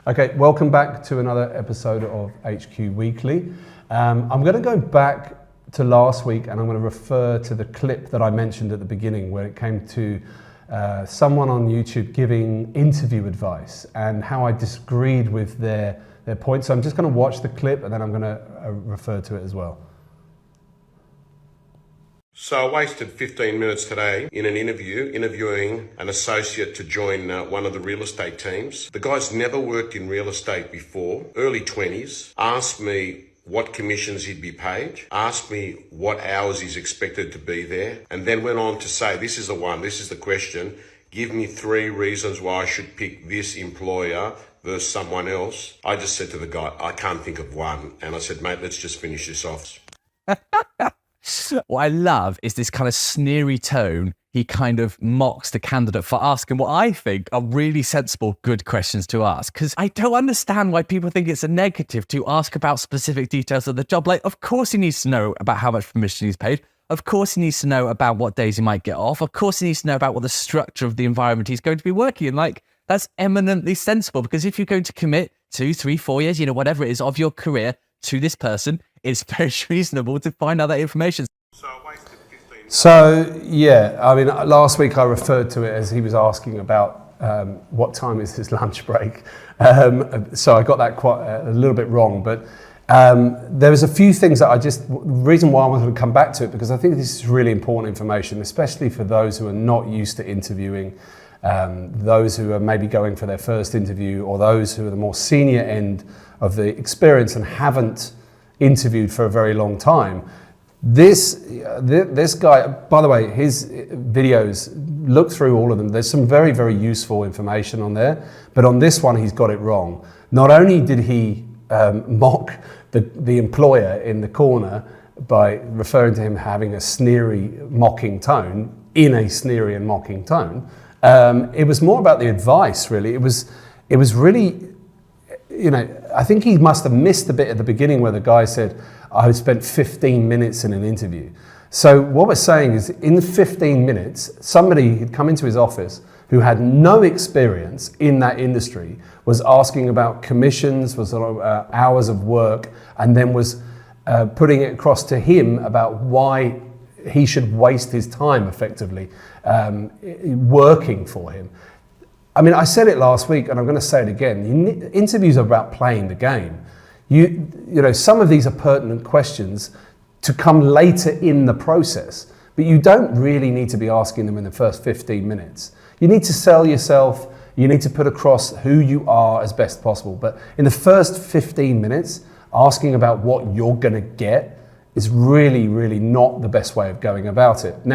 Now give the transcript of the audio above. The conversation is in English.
Okay, welcome back to another episode of HQ Weekly. I'm going to go back to last week and I'm going to refer to the clip that I mentioned at the beginning where it came to someone on YouTube giving interview advice and how I disagreed with their points. So I'm just going to watch the clip and then I'm going to refer to it as well. So I wasted 15 minutes today in an interviewing an associate to join one of the real estate teams. The guy's never worked in real estate before, early 20s, asked me what commissions he'd be paid, asked me what hours he's expected to be there, and then went on to say, this is the question, give me 3 reasons why I should pick this employer versus someone else. I just said to the guy, I can't think of one. And I said, mate, let's just finish this off. What I love is this kind of sneery tone. He kind of mocks the candidate for asking what I think are really sensible, good questions to ask. Because I don't understand why people think it's a negative to ask about specific details of the job. Like, of course he needs to know about how much commission he's paid. Of course he needs to know about what days he might get off. Of course he needs to know about what the structure of the environment he's going to be working in. Like, that's eminently sensible, because if you're going to commit 2, 3, 4 years, whatever it is of your career to this person, it's very reasonable to find out that information. So yeah, I mean, last week I referred to it as he was asking about what time is his lunch break. So I got that quite a little bit wrong, but there was a few things that reason why I wanted to come back to it, because I think this is really important information, especially for those who are not used to interviewing, those who are maybe going for their first interview, or those who are the more senior end of the experience and haven't interviewed for a very long time. This guy, by the way, his videos, look through all of them. There's some very, very useful information on there, but on this one, he's got it wrong. Not only did he mock the employer in the corner by referring to him having a sneery, mocking tone, in a sneery and mocking tone, it was more about the advice, really. It was really, I think he must have missed the bit at the beginning where the guy said, I spent 15 minutes in an interview. So what we're saying is, in 15 minutes, somebody had come into his office who had no experience in that industry, was asking about commissions, was hours of work, and then was putting it across to him about why he should waste his time effectively working for him. I mean, I said it last week and I'm going to say it again. Interviews are about playing the game. Some of these are pertinent questions to come later in the process, but you don't really need to be asking them in the first 15 minutes. You need to sell yourself. You need to put across who you are as best possible. But in the first 15 minutes, asking about what you're going to get is really, really not the best way of going about it. Now,